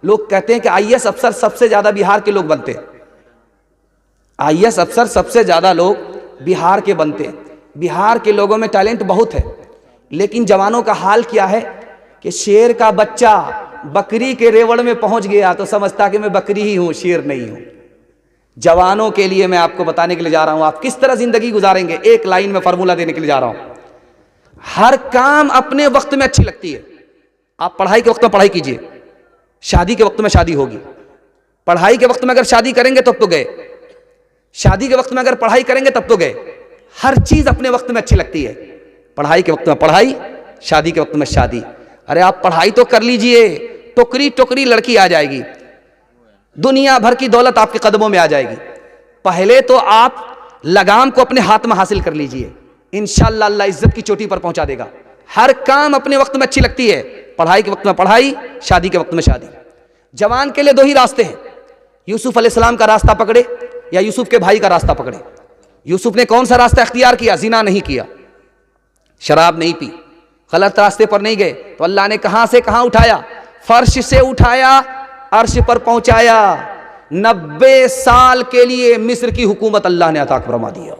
लोग कहते हैं कि आईएएस अफसर सबसे ज्यादा बिहार के लोग बनते हैं। आईएएस अफसर सबसे ज्यादा लोग बिहार के बनते हैं। बिहार के लोगों में टैलेंट बहुत है, लेकिन जवानों का हाल क्या है कि शेर का बच्चा बकरी के रेवड़ में पहुंच गया तो समझता कि मैं बकरी ही हूं, शेर नहीं हूं। जवानों के लिए मैं आपको बताने के लिए जा रहा हूं, आप किस तरह जिंदगी गुजारेंगे, एक लाइन में फॉर्मूला देने के लिए जा रहा हूं। हर काम अपने वक्त में अच्छी लगती है। आप पढ़ाई के वक्त में पढ़ाई कीजिए, शादी के वक्त में शादी होगी। पढ़ाई के वक्त में अगर शादी करेंगे तब तो गए, शादी के वक्त में अगर पढ़ाई करेंगे तब तो गए। हर चीज अपने वक्त में अच्छी लगती है। पढ़ाई के वक्त में पढ़ाई, शादी के वक्त में शादी। अरे आप पढ़ाई तो कर लीजिए, टोकरी टोकरी लड़की आ जाएगी, दुनिया भर की दौलत आपके कदमों में आ जाएगी। पहले तो आप लगाम को अपने हाथ में हासिल कर लीजिए, इंशाअल्लाह अल्लाह इज्जत की चोटी पर पहुंचा देगा। हर काम अपने वक्त में अच्छी लगती है। पढ़ाई के वक्त में पढ़ाई, शादी के वक्त में शादी। जवान के लिए दो ही रास्ते हैं, यूसुफ अलैहिस्सलाम का रास्ता पकड़े या यूसुफ के भाई का रास्ता पकड़े। यूसुफ ने कौन सा रास्ता इख्तियार किया? जिना नहीं किया, शराब नहीं पी, गलत रास्ते पर नहीं गए। तो अल्लाह ने कहां से कहां उठाया? फर्श से उठाया, अर्श पर पहुंचाया। 90 साल के लिए मिस्र की हुकूमत अल्लाह ने अता फरमा दिया।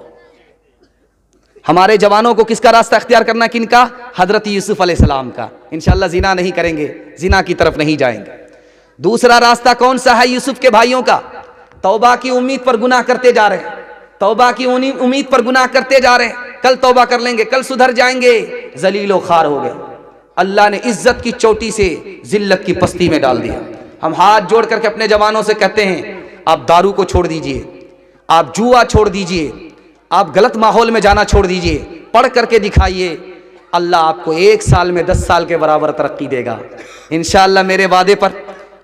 हमारे जवानों को किसका रास्ता इख्तियार करना, किनका? हजरत यूसुफ अलैहिस्सलाम का। इंशाअल्लाह जिना नहीं करेंगे, जिना की तरफ नहीं जाएंगे। दूसरा रास्ता कौन सा है? यूसुफ के भाइयों का। तौबा की उम्मीद पर गुनाह करते जा रहे हैं, तौबा की उम्मीद पर गुनाह करते जा रहे हैं। कल तौबा कर लेंगे, कल सुधर जाएंगे, जलीलो खार हो गए। अल्लाह ने इज्जत की चोटी से जिल्लत की पस्ती में डाल दिया। हम हाथ जोड़ करके अपने जवानों से कहते हैं, आप दारू को छोड़ दीजिए, आप जुआ छोड़ दीजिए, आप गलत माहौल में जाना छोड़ दीजिए, पढ़ करके दिखाइए। अल्लाह आपको 1 साल में 10 साल के बराबर तरक्की देगा इंशाअल्लाह। मेरे वादे पर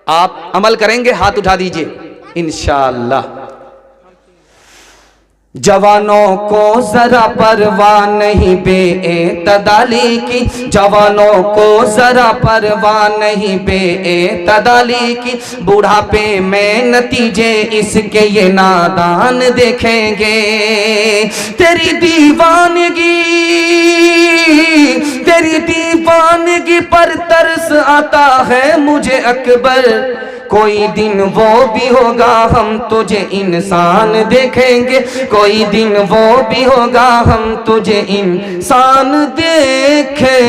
आप अमल करेंगे? हाथ उठा दीजिए इंशाअल्लाह। जवानों को जरा परवाह नहीं बेएतदाली की, जवानों को जरा परवाह नहीं बेएतदाली की। बुढ़ापे में नतीजे इसके ये नादान देखेंगे। तेरी दीवानगी, तेरी दीवानगी पर तरस आता है मुझे अकबर। कोई दिन वो भी होगा हम तुझे इंसान देखेंगे, कोई दिन वो भी होगा हम तुझे इंसान देखेंगे।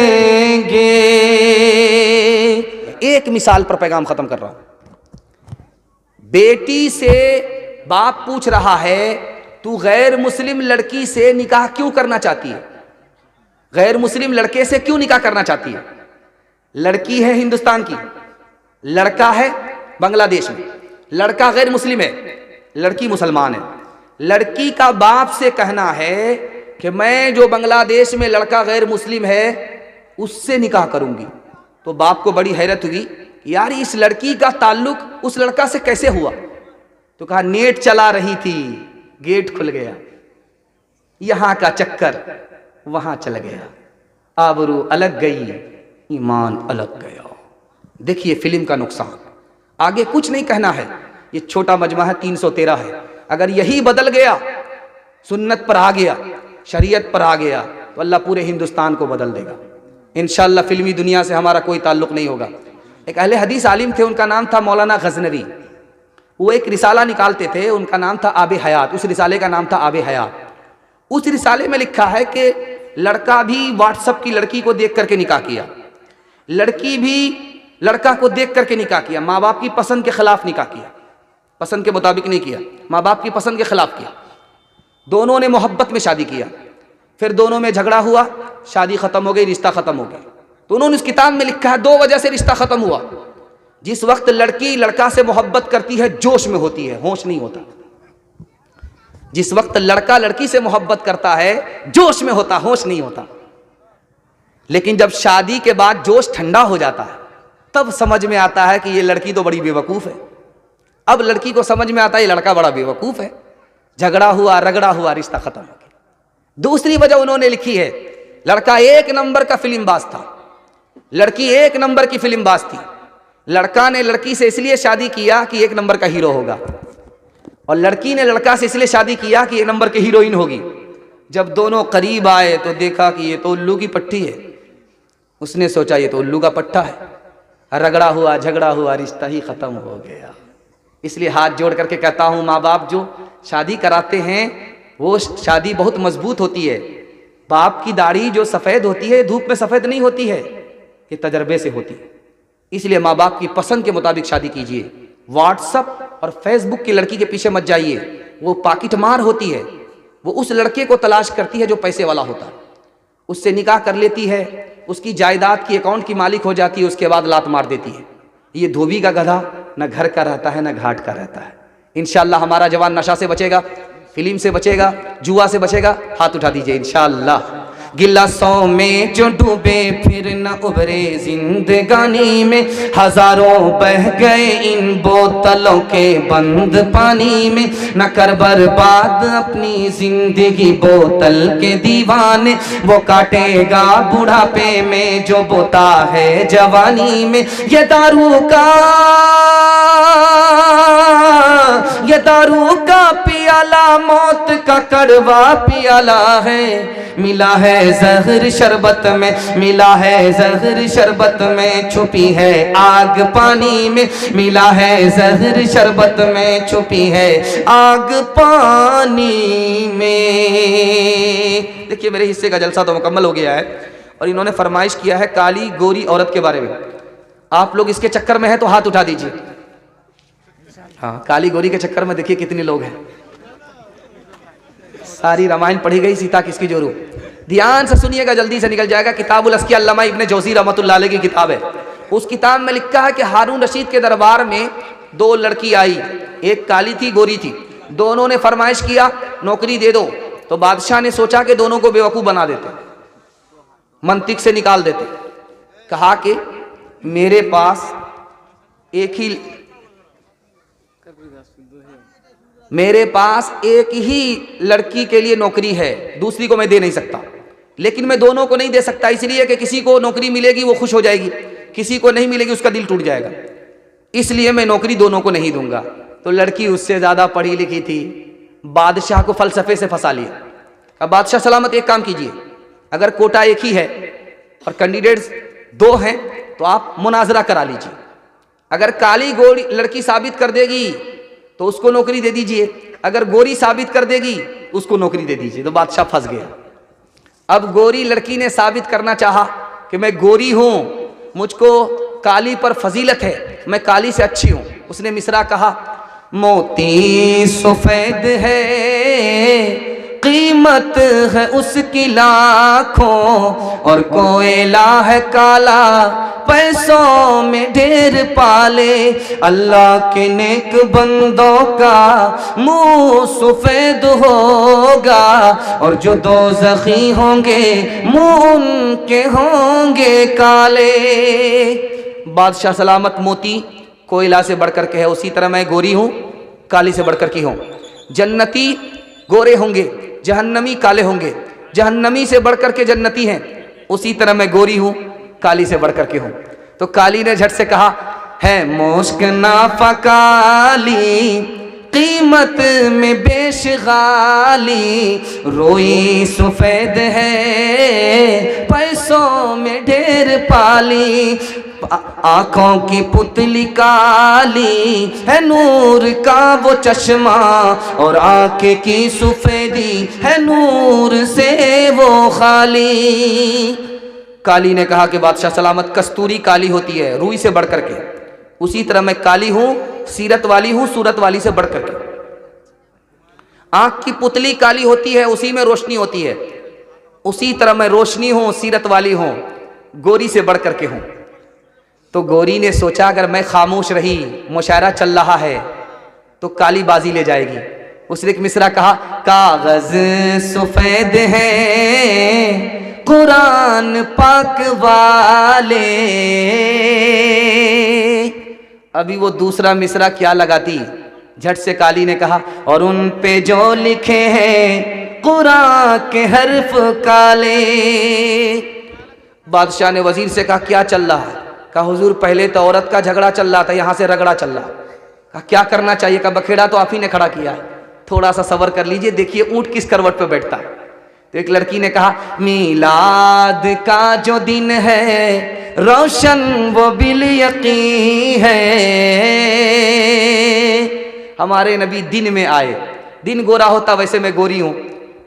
एक मिसाल पर पैगाम खत्म कर रहा हूं। बेटी से बाप पूछ रहा है, तू गैर मुस्लिम लड़की से निकाह क्यों करना चाहती है? गैर मुस्लिम लड़के से क्यों निकाह करना चाहती है? लड़की है हिंदुस्तान की, लड़का है बांग्लादेश में। लड़का गैर मुस्लिम है, लड़की मुसलमान है। लड़की का बाप से कहना है कि मैं जो बांग्लादेश में लड़का गैर मुस्लिम है उससे निकाह करूंगी। तो बाप को बड़ी हैरत हुई, यार इस लड़की का ताल्लुक उस लड़का से कैसे हुआ? तो कहा नेट चला रही थी, गेट खुल गया, यहां का चक्कर वहां चल गया, आबरू अलग गई, ईमान अलग गया। देखिए फिल्म का नुकसान। आगे कुछ नहीं कहना है, ये छोटा मजमा है, 313 है। अगर यही बदल गया, सुन्नत पर आ गया, शरीयत पर आ गया, तो अल्लाह पूरे हिंदुस्तान को बदल देगा इंशाअल्लाह। फिल्मी दुनिया से हमारा कोई ताल्लुक नहीं होगा। एक अहले हदीस आलिम थे, उनका नाम था मौलाना गजनवी। वो एक रिसाला निकालते थे, उनका नाम था आबे हयात। उस रिसाले का नाम था आबे हयात। उस रिसाले में लिखा है कि लड़का भी व्हाट्सएप की लड़की को देख करके निकाह किया, लड़की भी लड़का को देख करके निकाह किया। माँ बाप की पसंद के खिलाफ निकाह किया, पसंद के मुताबिक नहीं किया, माँ बाप की पसंद के खिलाफ किया। दोनों ने मोहब्बत में शादी किया, फिर दोनों में झगड़ा हुआ, शादी खत्म हो गई, रिश्ता खत्म हो गया। तो उन्होंने इस किताब में लिखा है 2 वजह से रिश्ता खत्म हुआ। जिस वक्त लड़की लड़का से मोहब्बत करती है जोश में होती है, होश नहीं होता। जिस वक्त लड़का लड़की से मोहब्बत करता है जोश में होता, होश नहीं होता। लेकिन जब शादी के बाद जोश ठंडा हो जाता है तब समझ में आता है कि ये लड़की तो बड़ी बेवकूफ है। अब लड़की को समझ में आता है ये लड़का बड़ा बेवकूफ है। झगड़ा हुआ, रगड़ा हुआ, रिश्ता खत्म हो गया। दूसरी वजह उन्होंने लिखी है, लड़का 1 नंबर का फिल्मबाज था, लड़की 1 नंबर की फिल्मबाज थी। लड़का ने लड़की से इसलिए शादी किया कि 1 नंबर का हीरो होगा, और लड़की ने लड़का से इसलिए शादी किया कि 1 नंबर की हीरोइन होगी। जब दोनों करीब आए तो देखा कि ये तो उल्लू की पट्टी है। उसने सोचा ये तो उल्लू का पट्टा है। रगड़ा हुआ, झगड़ा हुआ, रिश्ता ही खत्म हो गया। इसलिए हाथ जोड़ करके कहता हूँ, माँ बाप जो शादी कराते हैं वो शादी बहुत मजबूत होती है। बाप की दाढ़ी जो सफ़ेद होती है धूप में सफ़ेद नहीं होती है, ये तजर्बे से होती है। इसलिए माँ बाप की पसंद के मुताबिक शादी कीजिए। व्हाट्सअप और फेसबुक की लड़की के पीछे मत जाइए, वो पाकिट मार होती है। वो उस लड़के को तलाश करती है जो पैसे वाला होता है, उससे निकाह कर लेती है, उसकी जायदाद की अकाउंट की मालिक हो जाती है, उसके बाद लात मार देती है। ये धोबी का गधा न घर का रहता है न घाट का रहता है। इंशाअल्लाह हमारा जवान नशा से बचेगा, फिल्म से बचेगा, जुआ से बचेगा। हाथ उठा दीजिए इंशाअल्लाह। गिलासों में जो डूबे फिर न उभरे जिंदगानी में, हजारों बह गए इन बोतलों के बंद पानी में। न कर बर्बाद अपनी जिंदगी बोतल के दीवाने, वो काटेगा बुढ़ापे में जो बोता है जवानी में। ये दारू का पियाला मौत का कड़वा पियाला है। मिला है जहर शरबत में, मिला है जहर शरबत में, छुपी है आग पानी में। मिला है जहर शरबत में, छुपी है आग पानी में। देखिए मेरे हिस्से का जलसा तो मुकम्मल हो गया है और इन्होंने फरमाइश किया है काली गोरी औरत के बारे में। आप लोग इसके चक्कर में हैं तो हाथ उठा दीजिए। हाँ, काली गोरी के चक्कर में देखिए कितने लोग हैं। सारी रामायण पढ़ी गई, सीता किसकी जोरू। ध्यान से सुनिएगा, जल्दी से निकल जाएगा। किताबुल अस्किया अल्लामा इब्ने जौज़ी रहमतुल्लाह अलैह की किताब है। उस किताब में लिखा है कि हारून रशीद के दरबार में दो लड़की आई, एक काली थी गोरी थी। दोनों ने फरमाइश किया नौकरी दे दो, तो बादशाह ने सोचा कि दोनों को बेवकूफ़ बना देते, मंतिक से निकाल देते। कहा कि मेरे पास एक ही लड़की के लिए नौकरी है, दूसरी को मैं दे नहीं सकता। लेकिन मैं दोनों को नहीं दे सकता इसलिए कि किसी को नौकरी मिलेगी वो खुश हो जाएगी, किसी को नहीं मिलेगी उसका दिल टूट जाएगा, इसलिए मैं नौकरी दोनों को नहीं दूंगा। तो लड़की उससे ज़्यादा पढ़ी लिखी थी, बादशाह को फलसफे से फंसा लिया। अब बादशाह सलामत एक काम कीजिए, अगर कोटा एक ही है और कैंडिडेट्स दो हैं तो आप मुनाजरा करा लीजिए। अगर काली गोरी लड़की साबित कर देगी तो उसको नौकरी दे दीजिए, अगर गोरी साबित कर देगी उसको नौकरी दे दीजिए। तो बादशाह फंस गया। अब गोरी लड़की ने साबित करना चाहा कि मैं गोरी हूं, मुझको काली पर फजीलत है, मैं काली से अच्छी हूं। उसने मिसरा कहा, मोती सफेद है कीमत है उसकी लाखों, और कोयला है काला पैसों में ढेर पाले। अल्लाह के नेक बंदों का मुंह सफेद होगा, और जो दोज़खी होंगे मुंह उनके होंगे काले। बादशाह सलामत मोती कोयला से बढ़कर के है, उसी तरह मैं गोरी हूँ काली से बढ़कर की हूँ। जन्नती गोरे होंगे, जहन्नमी काले होंगे, जहन्नमी से बढ़कर के जन्नती हैं, उसी तरह मैं गोरी हूँ काली से बढ़कर के हूँ। तो काली ने झट से कहा, है मुश्क नाफा काली कीमत में बेशगाली, रोई सफेद है पैसों में ढेर पाली। आंखों की पुतली काली है नूर का वो चश्मा, और आंखें की सफेदी है नूर से वो खाली। काली ने कहा कि बादशाह सलामत कस्तूरी काली होती है रूई से बढ़कर के, उसी तरह मैं काली हूं, सीरत वाली हूं, सूरत वाली से बढ़कर के। आंख की पुतली काली होती है, उसी में रोशनी होती है, उसी तरह मैं रोशनी हूं, सीरत वाली हूं, गोरी से बढ़कर के हूं। तो गोरी ने सोचा अगर मैं खामोश रही, मुशायरा चल रहा है, तो काली बाजी ले जाएगी। उसने एक मिसरा कहा, कागज सफेद है कुरान पाक वाले। अभी वो दूसरा मिसरा क्या लगाती, झट से काली ने कहा, और उन पे जो लिखे हैं कुरान के हर्फ काले। बादशाह ने वजीर से कहा, क्या चल रहा है? कहा, हुजूर पहले तो औरत का झगड़ा चल रहा था, यहाँ से रगड़ा चल रहा। कहा, क्या करना चाहिए? कहा, बखेड़ा तो आप ही ने खड़ा किया है, थोड़ा सा सब्र कर लीजिए, देखिए ऊंट किस करवट पे बैठता है। तो एक लड़की ने कहा, मीलाद का जो दिन है रोशन वो बिल यकीन है। हमारे नबी दिन में आए, दिन गोरा होता वैसे मैं गोरी हूं,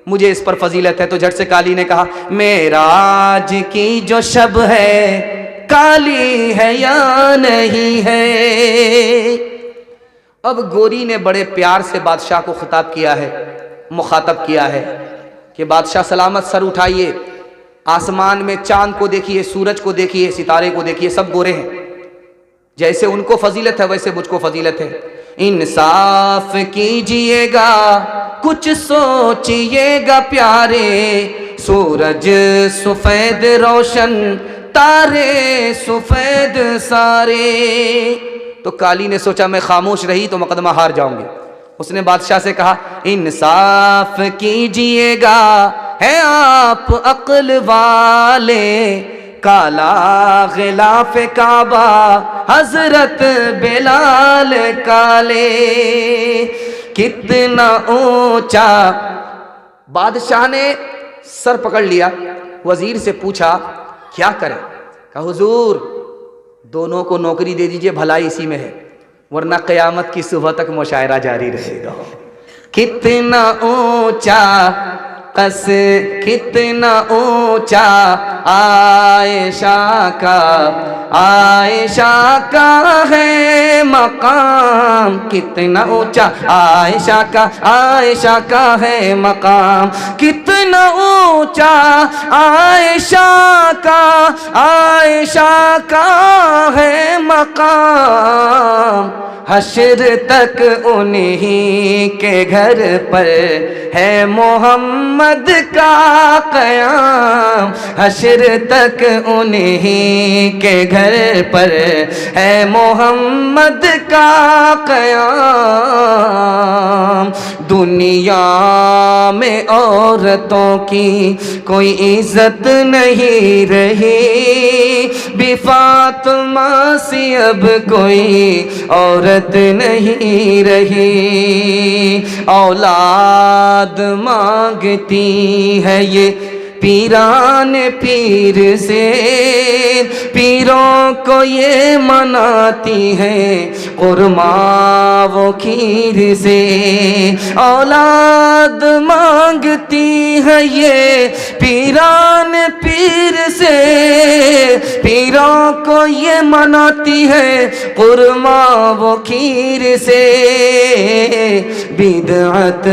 मुझे इस पर फजीलत है। तो झट से काली ने कहा मेराज की जो शब है काली है या नहीं है। अब गोरी ने बड़े प्यार से बादशाह को खिताब किया है, मुखातब किया है कि बादशाह सलामत, सर उठाइए, आसमान में चांद को देखिए, सूरज को देखिए, सितारे को देखिए, सब गोरे हैं। जैसे उनको फजीलत है वैसे मुझको फजीलत है। इंसाफ कीजिएगा, कुछ सोचिएगा प्यारे, सूरज सफेद रोशन, तारे सफेद सारे। तो काली ने सोचा मैं खामोश रही तो मुकदमा हार जाऊंगी। उसने बादशाह से कहा इंसाफ कीजिएगा, है आप अक्ल वाले, काला गिलाफ काबा हजरत बिलाल काले। कितना ऊंचा। बादशाह ने सर पकड़ लिया, वजीर से पूछा क्या करें। कहा हुजूर दोनों को नौकरी दे दीजिए, भलाई इसी में है, वरना क़यामत की सुबह तक मुशायरा जारी रहेगा। कितना ऊंचा कस, कितना ऊंचा आयशा का है मकाम, कितना ऊंचा आयशा का है मकाम, कितना ऊंचा आयशा का है मकाम। हश्र तक उन्हीं के घर पर है मोहम्मद का क़याम, हश्र तक उन्हीं के घर पर है मोहम्मद का क़याम। दुनिया में औरतों की कोई इज्जत नहीं रही, बेफातिमा सी अब कोई औरत नहीं रही। औलाद मांगती है ये पीरान पीर से, पीरों को ये मनाती है कुरमा वो खीर से। औलाद मांगती है ये पीरान पीर से, पीरों को ये मनाती है कुरमा वो खीर से। बिदअत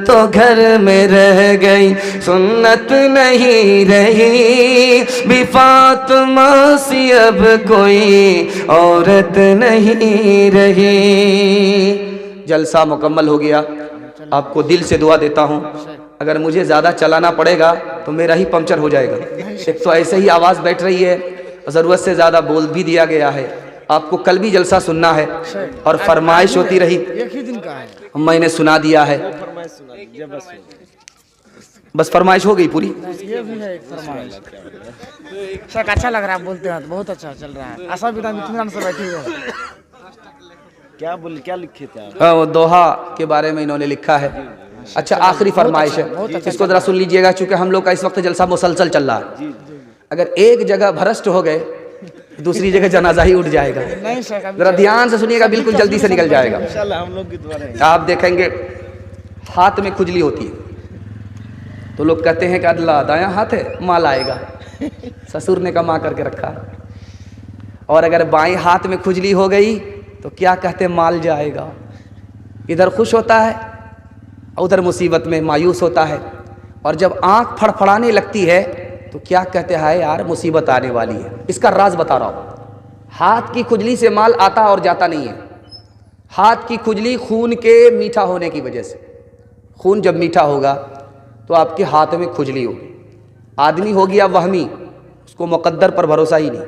तो घर में रह गई, सुन्नत नहीं रही, बेफातिमा सी अब कोई औरत नहीं रही। जलसा मुकम्मल हो गया। आपको दिल से दुआ देता हूँ, अगर मुझे ज़्यादा चलाना पड़ेगा तो मेरा ही पंक्चर हो जाएगा। एक तो ऐसे ही आवाज़ बैठ रही है, ज़रूरत से ज़्यादा बोल भी दिया गया है। आपको कल भी जलसा सुनना है और फरमाइश होती रही, एक ही दिन का है, मैंने सुना दिया है, बस फरमाइश हो गई पूरी। ये भी है एक फरमाइश। सर अच्छा लग रहा है, बोलते हैं बहुत अच्छा चल रहा है। आशा विदा इत्मीनान से बैठी हुई है। क्या बोल, क्या लिखे थे आप? हाँ, वो दोहा के बारे में इन्होंने लिखा है। अच्छा आखिरी फरमाइश है, इसको जरा सुन लीजिएगा, चूंकि हम लोग का इस वक्त जलसा मुसलसल चल रहा है। अगर एक जगह भ्रष्ट हो गए दूसरी जगह जनाजा ही उठ जाएगा। नहीं सर, जरा ध्यान से सुनिएगा, बिल्कुल जल्दी से निकल जाएगा। इंशाल्लाह हम लोग की दुआ है। आप देखेंगे हाथ में खुजली होती है तो लोग कहते हैं कि अल्लाह दायां हाथ है माल आएगा, ससुर ने कमा करके रखा। और अगर बाएं हाथ में खुजली हो गई तो क्या कहते हैं, माल जाएगा। इधर खुश होता है उधर मुसीबत में मायूस होता है। और जब आंख फड़फड़ाने लगती है तो क्या कहते हैं, यार मुसीबत आने वाली है। इसका राज बता रहा हूँ। हाथ की खुजली से माल आता और जाता नहीं है। हाथ की खुजली खून के मीठा होने की वजह से, खून जब मीठा होगा तो आपके हाथ में खुजली होगी। आदमी हो गया वहमी, उसको मुकद्दर पर भरोसा ही नहीं।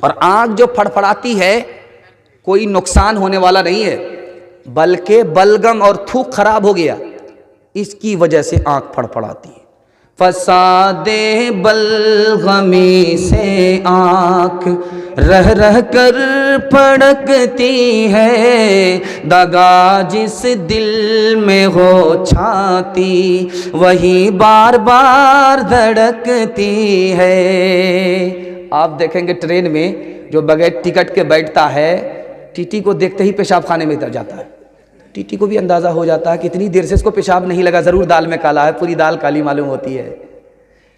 और आँख जो फड़फड़ाती है कोई नुकसान होने वाला नहीं है, बल्कि बलगम और थूक खराब हो गया, इसकी वजह से आँख फड़फड़ाती है। फसादे बलगमी से आँख रह रह कर फड़कती है, दगा जिस दिल में हो छाती वही बार बार धड़कती है। आप देखेंगे ट्रेन में जो बगैर टिकट के बैठता है, टीटी को देखते ही पेशाब खाने में जाता है। टीटी को भी अंदाज़ा हो जाता है कि इतनी देर से इसको पेशाब नहीं लगा, ज़रूर दाल में काला है, पूरी दाल काली मालूम होती है।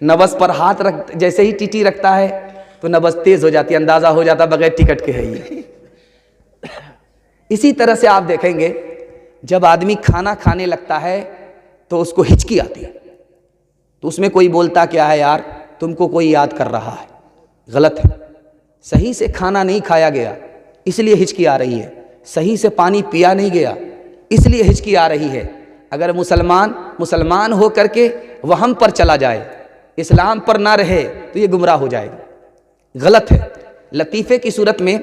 नबस पर हाथ रख, जैसे ही टीटी रखता है तो नबस तेज़ हो जाती है, अंदाज़ा हो जाता है बगैर टिकट के है ये। इसी तरह से आप देखेंगे जब आदमी खाना खाने लगता है तो उसको हिचकी आती है, तो उसमें कोई बोलता क्या है यार तुमको कोई याद कर रहा है, गलत है। सही से खाना नहीं खाया गया इसलिए हिचकी आ रही है, सही से पानी पिया नहीं गया इसलिए हिचकी आ रही है। अगर मुसलमान हो करके वहम पर चला जाए, इस्लाम पर ना रहे तो ये गुमराह हो जाएगा, गलत है। लतीफ़े की सूरत में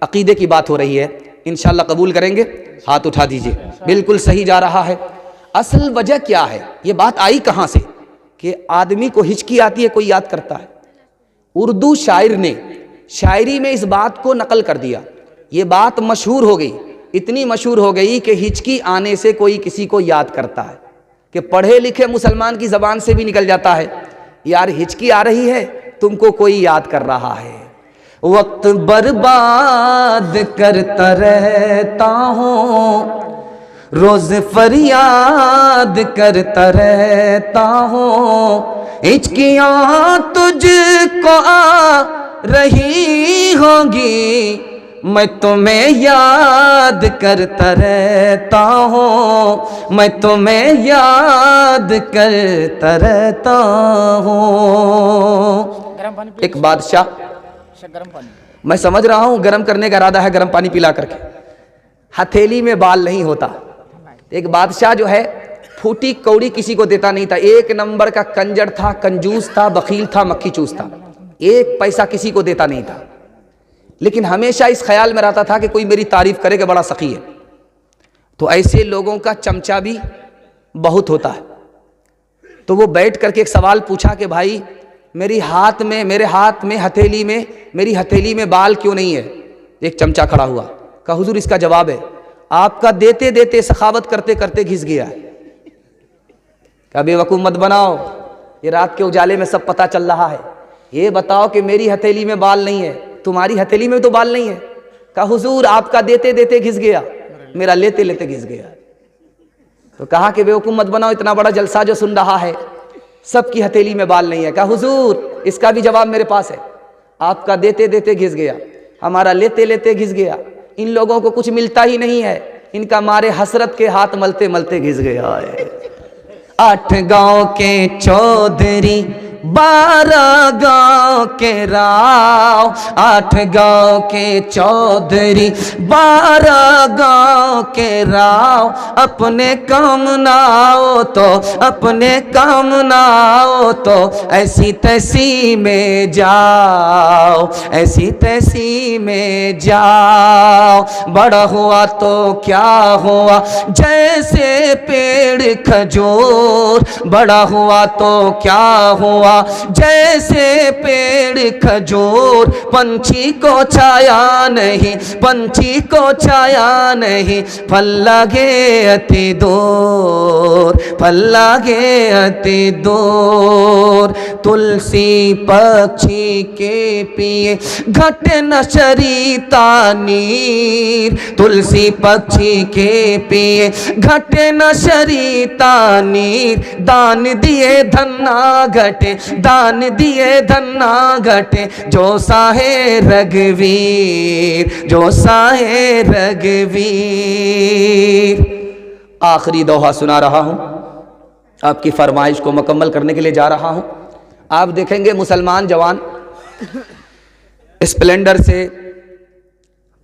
अकीदे की बात हो रही है, इंशाअल्लाह कबूल करेंगे, हाथ उठा दीजिए। बिल्कुल सही जा रहा है। असल वजह क्या है, ये बात आई कहाँ से कि आदमी को हिचकी आती है, कोई याद करता है। उर्दू शायर ने शायरी में इस बात को नकल कर दिया, ये बात मशहूर हो गई, इतनी मशहूर हो गई कि हिचकी आने से कोई किसी को याद करता है, कि पढ़े लिखे मुसलमान की ज़बान से भी निकल जाता है, यार हिचकी आ रही है तुमको कोई याद कर रहा है। वक्त बर्बाद करता रहता हूँ, रोज फरियाद करता रहता हूँ, हिचकियाँ तुझको आ रही होंगी, मैं तुम्हें याद करता रहता हूँ, मैं तुम्हें याद करता रहता हूँ। गर्म पानी एक बादशाह, गर्म पानी मैं समझ रहा हूँ गर्म करने का इरादा है, गर्म पानी पिला करके, हथेली में बाल नहीं होता। एक बादशाह जो है फूटी कौड़ी किसी को देता नहीं था, एक नंबर का कंजर था, कंजूस था, बखील था, मक्खी चूस था, एक पैसा किसी को देता नहीं था। लेकिन हमेशा इस ख्याल में रहता था कि कोई मेरी तारीफ करे कि बड़ा सखी है। तो ऐसे लोगों का चमचा भी बहुत होता है। तो वो बैठ करके एक सवाल पूछा कि भाई मेरे हाथ में हथेली में, मेरी हथेली में बाल क्यों नहीं है। एक चमचा खड़ा हुआ, कहा हुजूर इसका जवाब है, आपका देते देते सखावत करते करते घिस गया है। कहा बेवकूफ़ मत बनाओ, ये रात के उजाले में सब पता चल रहा है, ये बताओ कि मेरी हथेली में बाल नहीं है, तुम्हारी हथेली में तो बाल नहीं है। कहा हुजूर आपका देते देते घिस गया, मेरा लेते लेते घिस गया। तो कहा कि बेवकूफ़ मत बनाओ, इतना बड़ा जलसा जो सुन रहा है, सबकी हथेली में बाल नहीं है। कहा हुजूर इसका भी जवाब मेरे पास है, आपका देते देते घिस गया, हमारा लेते लेते घिस गया। इन लोगों को कुछ मिलता ही नहीं है, इनका मारे हसरत के हाथ मलते मलते घिस गया है। 8 गांव के चौधरी 12 गांव के राव, 8 गांव के चौधरी 12 गांव के राव, अपने काम ना हो तो, अपने काम ना हो तो ऐसी तैसी में जाओ, ऐसी तैसी में जाओ। बड़ा हुआ तो क्या हुआ जैसे पेड़ खजूर, बड़ा हुआ तो क्या हुआ जैसे पेड़ खजूर, पंछी को छाया नहीं, पंछी को छाया नहीं, फल लगे अति दूर, फल लगे अति दूर। तुलसी पक्षी के पिए घटे न शरीता नीर, तुलसी पक्षी के पिए घटे न शरीता नीर, दान दिए धन्ना घटे, दान दिए धन्ना घटे, जो साहे रघुवीर, जो साहे रघुवीर। आखिरी दोहा सुना रहा हूं, आपकी फरमाइश को मुकम्मल करने के लिए जा रहा हूं। आप देखेंगे मुसलमान जवान स्प्लेंडर से,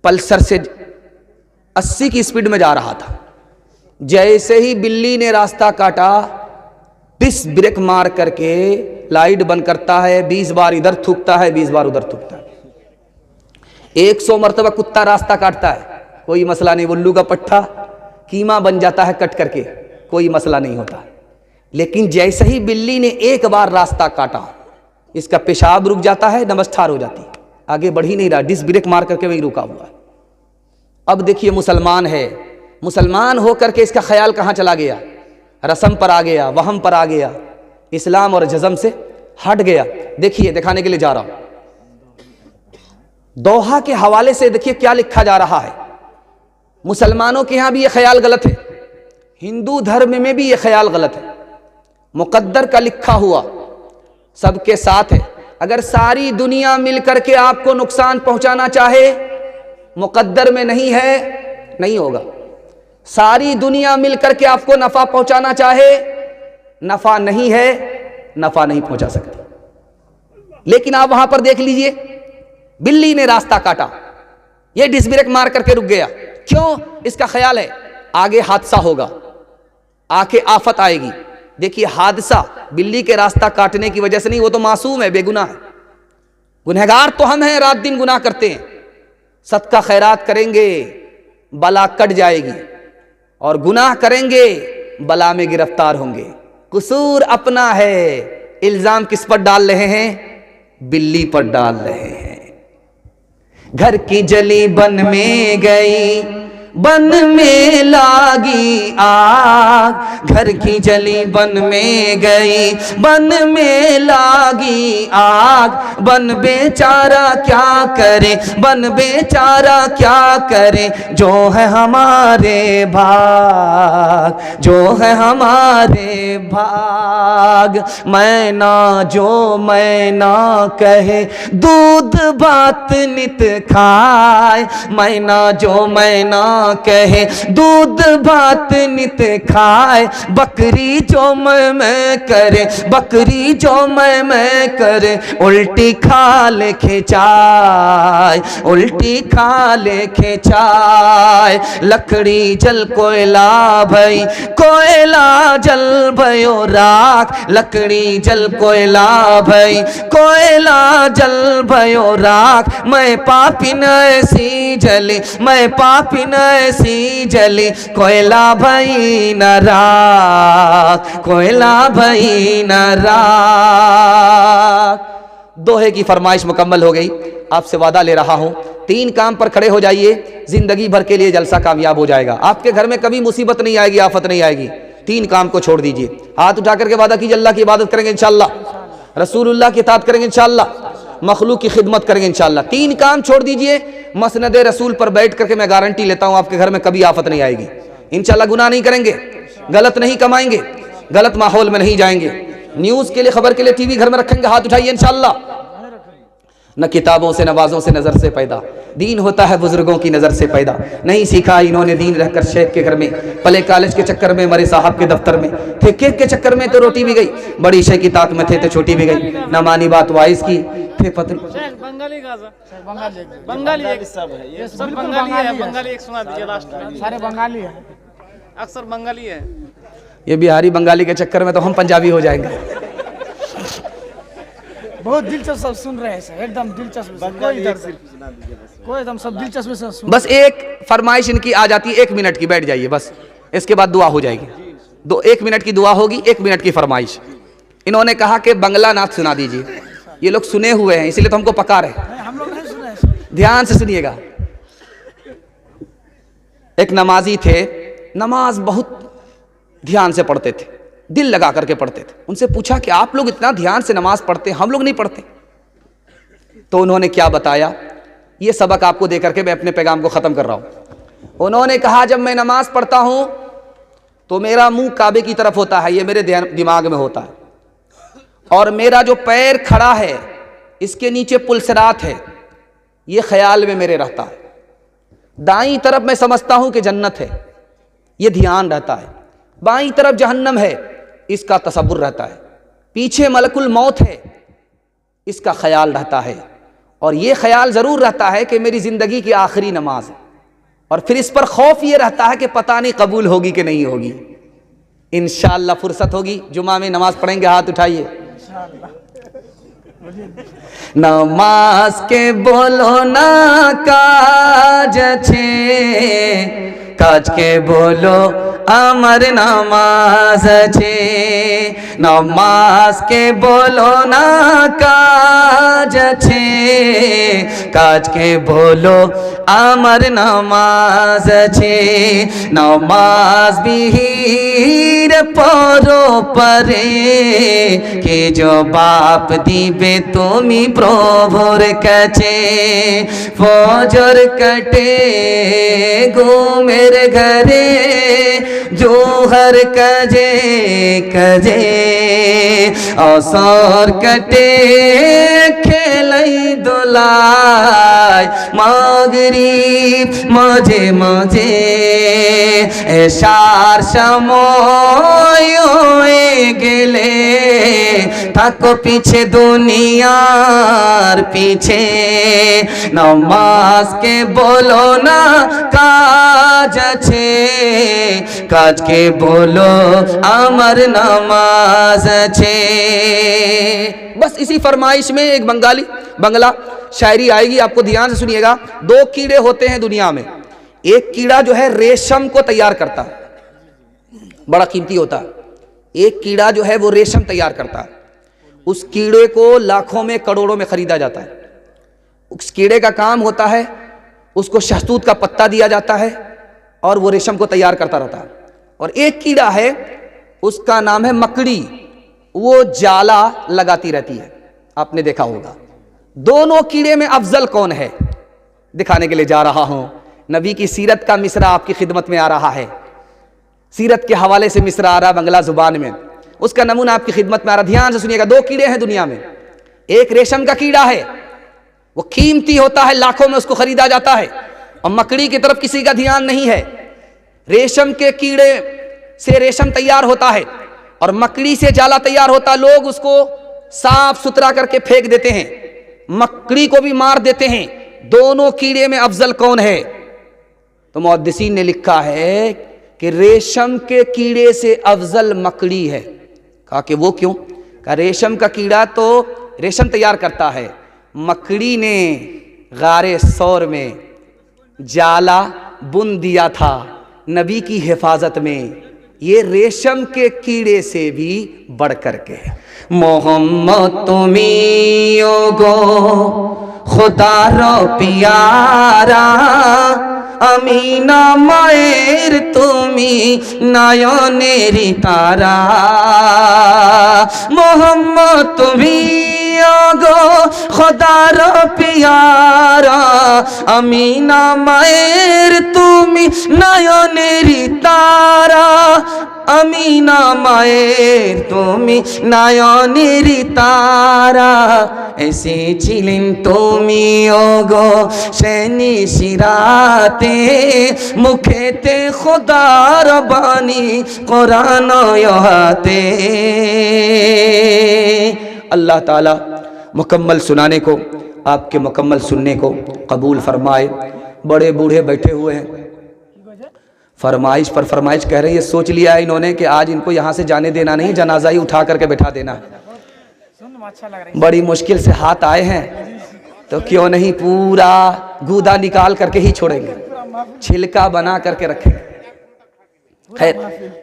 पल्सर से 80 की स्पीड में जा रहा था। जैसे ही बिल्ली ने रास्ता काटा, डिस्क ब्रेक मार करके लाइट बंद करता है, 20 बार इधर थूकता है, 20 बार उधर थूकता है। 100 मरतबा कुत्ता रास्ता काटता है, कोई मसला नहीं, उल्लू का पट्टा कीमा बन जाता है कट करके, कोई मसला नहीं होता। लेकिन जैसे ही बिल्ली ने एक बार रास्ता काटा, इसका पेशाब रुक जाता है, नमस्कार हो जाती है, आगे बढ़ ही नहीं रहा, डिस्क ब्रेक मार करके वहीं रुका हुआ है। अब देखिए मुसलमान है, मुसलमान होकर के इसका ख्याल कहाँ चला गया, रस्म पर आ गया, वहम पर आ गया, इस्लाम और जज़म से हट गया। देखिए दिखाने के लिए जा रहा हूं, दोहा के हवाले से देखिए क्या लिखा जा रहा है। मुसलमानों के यहां भी यह ख्याल गलत है, हिंदू धर्म में भी यह ख्याल गलत है। मुकद्दर का लिखा हुआ सबके साथ है। अगर सारी दुनिया मिलकर के आपको नुकसान पहुंचाना चाहे, मुकद्दर में नहीं है, नहीं होगा। सारी दुनिया मिलकर के आपको नफा पहुंचाना चाहे, नफा नहीं है, नफा नहीं पहुंचा सकती। लेकिन आप वहां पर देख लीजिए, बिल्ली ने रास्ता काटा, यह डिस ब्रेक मार करके रुक गया। क्यों? इसका ख्याल है आगे हादसा होगा, आके आफत आएगी। देखिए, हादसा बिल्ली के रास्ता काटने की वजह से नहीं, वो तो मासूम है, बेगुनाह है। गुनहगार तो हम हैं, रात दिन गुनाह करते हैं। सदका खैरात करेंगे, बला कट जाएगी, और गुनाह करेंगे, बला में गिरफ्तार होंगे। कसूर अपना है, इल्जाम किस पर डाल रहे हैं? बिल्ली पर डाल रहे हैं। घर की जली बन में गई, बन में लागी आग। घर की जली बन में गई, बन में लागी आग। बन बेचारा क्या करे, बन बेचारा क्या करे, जो है हमारे भाग, जो है हमारे भाग। मैं ना जो मैं ना कहे, दूध भात नित खाए। मैं ना जो मैं ना कहे, दूध भात नित खाए। बकरी जो मैं करे, बकरी जो मैं करे, उल्टी खाल खिंचाए, उल्टी खाल खिंचाए। लकड़ी जल कोयला भई, कोयला जल भयो राख। लकड़ी जल कोयला भई, कोयला जल भयो राख। मैं पापिन ऐसी जली, मैं पापिन ऐसी जली, कोयला भई न राख, कोयला भई न राख। दोहे की फरमाइश मुकम्मल हो गई। आपसे वादा ले रहा हूं, 3 काम पर खड़े हो जाइए, जिंदगी भर के लिए जलसा कामयाब हो जाएगा। आपके घर में कभी मुसीबत नहीं आएगी, आफत नहीं आएगी। 3 काम को छोड़ दीजिए। हाथ उठा करके वादा कीजिए, अल्लाह की इबादत करेंगे इंशाअल्लाह, रसूलुल्लाह की इताअत करेंगे इंशाअल्लाह, मखलूक की खिदमत करेंगे इंशाअल्लाह। 3 काम छोड़ दीजिए, मसनद रसूल पर बैठ करके मैं गारंटी लेता हूं आपके घर में कभी आफत नहीं आएगी इंशाअल्लाह। गुनाह नहीं करेंगे, गलत नहीं कमाएंगे, गलत माहौल में नहीं जाएंगे। न्यूज़ के लिए, खबर के लिए टीवी घर में रखेंगे, हाथ उठाइए इंशाअल्लाह। न किताबों से, नवाजों से, नज़र से पैदा, दीन होता है बुजुर्गों की नज़र से पैदा। नहीं सीखा इन्होंने दीन रहकर शेख के घर में, पले कॉलेज के चक्कर में, मरे साहब के दफ्तर में थे, केक के चक्कर में तो रोटी भी गई, बड़ी शेख की तात में थे तो छोटी भी गई। न मानी बात वाइस की, थे पत्नी बंगाली गाजा, बंगाली बंगाली सब है ये, सब बंगाली है। बंगाली एक सुना दीजिए लास्ट में। सारे बंगाली है, अक्सर बंगाली है। ये बिहारी बंगाली के चक्कर में तो हम पंजाबी हो जाएंगे। बहुत दिलचस्प सुन रहे हैं सर, एकदम दिलचस्प। कोई इधर से कोई एकदम सब दिलचस्प से सुन। बस एक फरमाइश इनकी आ जाती है, 1 मिनट की, बैठ जाइए बस, इसके बाद दुआ हो जाएगी। 1 मिनट की दुआ होगी, 1 मिनट की फरमाइश। इन्होंने कहा कि बंगला नाथ सुना दीजिए। ये लोग सुने हुए हैं, इसलिए तो हमको पका रहे हैं। हम लोग नहीं सुने। ध्यान से सुनिएगा। एक नमाजी थे, नमाज बहुत ध्यान से पढ़ते थे, दिल लगा करके पढ़ते थे। उनसे पूछा कि आप लोग इतना ध्यान से नमाज पढ़ते, हम लोग नहीं पढ़ते। तो उन्होंने क्या बताया, ये सबक आपको देकर के मैं अपने पैगाम को ख़त्म कर रहा हूँ। उन्होंने कहा, जब मैं नमाज पढ़ता हूँ तो मेरा मुंह काबे की तरफ होता है, ये मेरे दिमाग में होता है, और मेरा जो पैर खड़ा है इसके नीचे पुलसरात है, ये ख्याल में मेरे रहता है। दाईं तरफ मैं समझता हूँ कि जन्नत है, ये ध्यान रहता है। बाईं तरफ जहन्नम है, इसका तसव्वुर रहता है। पीछे मलकुल मौत है, इसका ख्याल रहता है। और ये ख्याल ज़रूर रहता है कि मेरी ज़िंदगी की आखिरी नमाज है, और फिर इस पर खौफ ये रहता है कि पता नहीं कबूल होगी कि नहीं होगी। इंशाअल्लाह फुर्सत होगी, जुमा में नमाज पढ़ेंगे, हाथ उठाइए। नमाज के बोलो ना काज छे, काज के बोलो अमर नमाज छे। नमाज के बोलो ना काज छे, काज के बोलो अमर नमाज छे। नमाज भी রে পরে কে জবাব দিবে তুমি প্রভুর কাছে। ফজর কাটে ঘুমের ঘরে জোহর কাজে কাজে, আসর কাটে খেলাই দোলায়, মাগরিব মাঝে মাঝে, এশার সময় হয়ে গেলে থাকো পিছে দুনিয়ার পিছে। নামাজকে বলো না কাজ আছে, কাজকে बोलो अमर नमाज छे। बस इसी फरमाइश में एक बंगला शायरी आएगी, आपको ध्यान से सुनिएगा। दो कीड़े होते हैं दुनिया में, एक कीड़ा जो है रेशम को तैयार करता है, बड़ा कीमती होता है। एक कीड़ा जो है वो रेशम तैयार करता है, उस कीड़े को लाखों में करोड़ों में खरीदा जाता है। उस कीड़े का काम होता है, उसको शहतूत का पत्ता दिया जाता है और वो रेशम को तैयार करता रहता है। और एक कीड़ा है, उसका नाम है मकड़ी, वो जाला लगाती रहती है, आपने देखा होगा। दोनों कीड़े में अफजल कौन है दिखाने के लिए जा रहा हूं। नबी की सीरत का मिसरा आपकी खिदमत में आ रहा है, सीरत के हवाले से मिसरा आ रहा बंगला जुबान में, उसका नमूना आपकी खिदमत में आ रहा। ध्यान से सुनिएगा। दो कीड़े हैं दुनिया में, एक रेशम का कीड़ा है, वो कीमती होता है, लाखों में उसको खरीदा जाता है, और मकड़ी की तरफ किसी का ध्यान नहीं है। रेशम के कीड़े से रेशम तैयार होता है और मकड़ी से जाला तैयार होता है। लोग उसको साफ सुथरा करके फेंक देते हैं, मकड़ी को भी मार देते हैं। दोनों कीड़े में अफजल कौन है? तो मुहद्दिसीन ने लिखा है कि रेशम के कीड़े से अफजल मकड़ी है। कहा कि वो क्यों? कहा रेशम का कीड़ा तो रेशम तैयार करता है, मकड़ी ने गारे सौर में जाला बुन दिया था नबी की हिफाजत में, ये रेशम के कीड़े से भी बढ़ कर के। मोहम्मद तुमी गो खुदारो प्यारा, अमीना मायर तुमी नयनेरी तारा। मोहम्मद तुमी गो खुदारो प्यारा, अमीना मायर तुमी नयनेरी तारा। अमीना माয়ের তুমি নয়নেরি তারা, এসেছিলেন তুমি ওগো সে নিশিরাতে, মুখেতে খোদার বাণী কোরআন হাতে। अल्लाह ताला मुकम्मल सुनाने को, आपके मुकम्मल सुनने को कबूल फरमाए। बड़े बूढ़े बैठे हुए हैं, फरमाइश पर फरमाइश कह रही है। सोच लिया है इन्होंने कि आज इनको यहाँ से जाने देना नहीं, जनाजा ही उठा करके बैठा देना है। बड़ी मुश्किल से हाथ आए हैं, तो क्यों नहीं पूरा गूदा निकाल करके ही छोड़ेंगे, छिलका बना करके रखेंगे। खैर,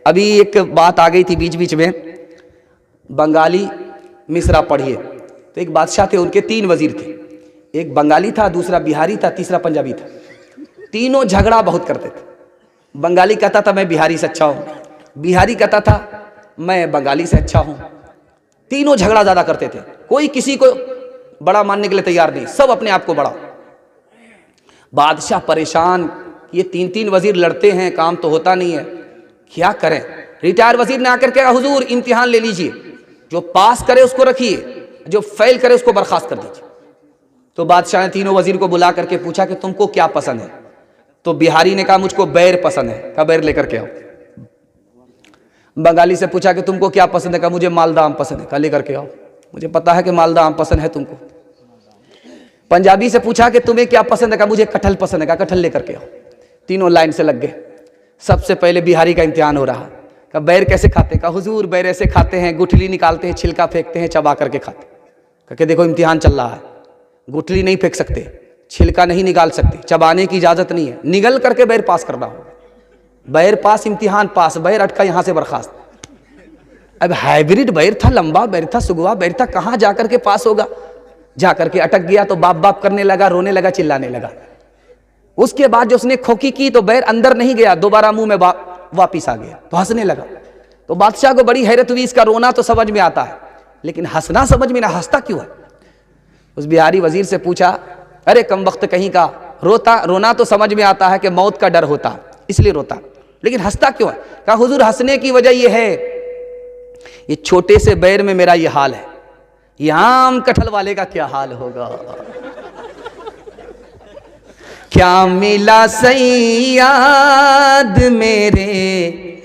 अभी एक बात आ गई थी बीच बीच में, बंगाली मिसरा पढ़िए। तो एक बादशाह थे, उनके 3 वजीर थे, एक बंगाली था, दूसरा बिहारी था, तीसरा पंजाबी था। तीनों झगड़ा बहुत करते थे। बंगाली कहता था मैं बिहारी से अच्छा हूँ, बिहारी कहता था मैं बंगाली से अच्छा हूँ। तीनों झगड़ा ज़्यादा करते थे, कोई किसी को बड़ा मानने के लिए तैयार नहीं, सब अपने आप को बड़ा। बादशाह परेशान, ये 3-3 वजीर लड़ते हैं, काम तो होता नहीं है, क्या करें। रिटायर वजीर ने आकर कहा हुजूर इम्तिहान ले लीजिए, जो पास करे उसको रखिए, जो फेल करे उसको बर्खास्त कर दीजिए। तो बादशाह ने तीनों वजीर को बुला करके पूछा कि तुमको क्या पसंद है? तो बिहारी ने कहा मुझको बैर पसंद है, कहा बैर लेकर के आओ। बंगाली से पूछा कि तुमको क्या पसंद है? कहा मुझे मालदा आम पसंद है, कहा लेकर के आओ, मुझे पता है कि मालदा आम पसंद है तुमको। पंजाबी से पूछा कि तुम्हें क्या पसंद है? कहा मुझे कटहल पसंद है, कहा कटहल लेकर के आओ। तीनों लाइन से लग गए। सबसे पहले बिहारी का इम्तिहान हो रहा। कहा बैर कैसे खाते? कहा हुजूर बैर ऐसे खाते हैं, गुठली निकालते हैं, छिलका फेंकते हैं, चबा करके खाते। कहा देखो इम्तिहान चल रहा है, गुठली नहीं फेंक सकते, छिलका नहीं निकाल सकते, चबाने की इजाजत नहीं है, निगल करके बैर पास करना होगा। बैर पास, इम्तिहान पास, बैर अटका यहाँ से बर्खास्त। अब हाइब्रिड बैर था, लंबा बैर था, सुगवा बैर था, कहाँ जाकर के पास होगा? जाकर के अटक गया तो बाप बाप करने लगा, रोने लगा, चिल्लाने लगा। उसके बाद जो उसने खोकी की तो बैर अंदर नहीं गया, दोबारा मुंह में वापिस आ गया तो हंसने लगा। तो बादशाह को बड़ी हैरत हुई, इसका रोना तो समझ में आता है लेकिन हंसना समझ में ना, हंसता क्यों है? उस बिहारी वजीर से पूछा, अरे कम वक्त कहीं का, रोना तो समझ में आता है कि मौत का डर होता इसलिए रोता, लेकिन हंसता क्यों है? कहा हुजूर हंसने की वजह यह है, ये छोटे से बैर में मेरा ये हाल है, यहां आम कटहल वाले का क्या हाल होगा। क्या मिला सैयाद मेरे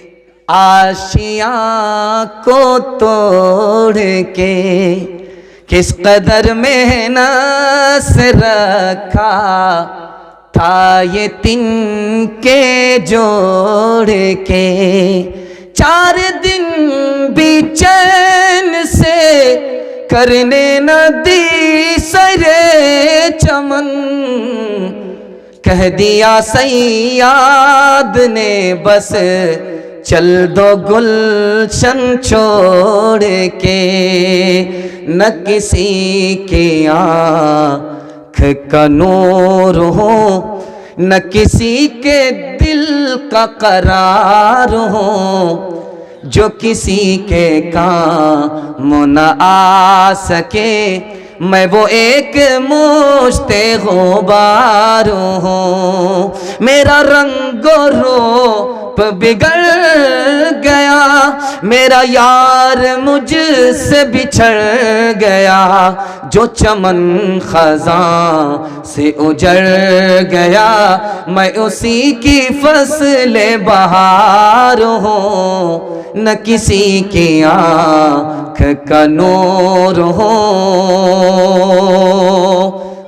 आशियां को तोड़ के, किस कदर मेहनत से रखा था ये तिनके जोड़ के। 4 दिन भी चैन से करने न दी सरे चमन, कह दिया सैयाद ने बस चल दो गुलशन छोड़ के। न किसी की आँख का नूर हो, न किसी के दिल का करार हो, जो किसी के काम न आ सके, मैं वो एक मुश्ते गुबार हूँ। मेरा रंगो रूप बिगड़ गया, मेरा यार मुझसे बिछड़ गया, जो चमन खज़ां से उजड़ गया, मैं उसी की फसल बहार हूँ। न किसी की आँख का नूर हो।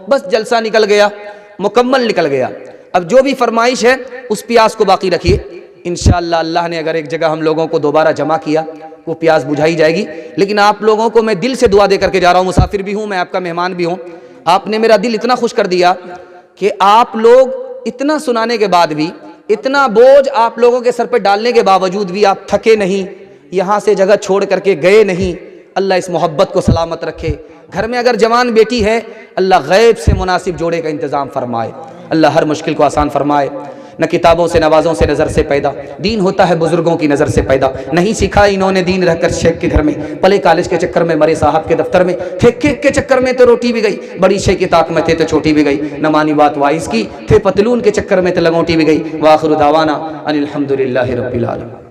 बस जलसा निकल गया, मुकम्मल निकल गया। अब जो भी फरमाइश है उस प्यास को बाकी रखिए, इंशाअल्लाह अल्लाह ने अगर एक जगह हम लोगों को दोबारा जमा किया वो प्यास बुझाई जाएगी। लेकिन आप लोगों को मैं दिल से दुआ दे करके जा रहा हूँ, मुसाफिर भी हूँ मैं, आपका मेहमान भी हूँ। आपने मेरा दिल इतना खुश कर दिया कि आप लोग इतना सुनाने के बाद भी, इतना बोझ आप लोगों के सर पर डालने के बावजूद भी आप थके नहीं, यहाँ से जगह छोड़ करके गए नहीं। अल्लाह इस मोहब्बत को सलामत रखे। घर में अगर जवान बेटी है, अल्लाह गैब से मुनासिब जोड़े का इंतज़ाम फरमाए, अल्लाह हर मुश्किल को आसान फरमाए। न किताबों से नवाज़ों से नज़र से पैदा, दीन होता है बुजुर्गों की नज़र से पैदा। नहीं सीखा इन्होंने दीन रहकर शेख के घर में, पले कॉलेज के चक्कर में, मरे साहब के दफ्तर में, फेंक के चक्कर में तो रोटी भी गई, बड़ी शेख की ताक में थे तो छोटी भी गई, न मानी बात वाइस की, थे पतलून के चक्कर में तो लगोटी भी गई। वाखिर दावाना अनिल हम्दुलिल्लाहि रब्बिल आलमीन।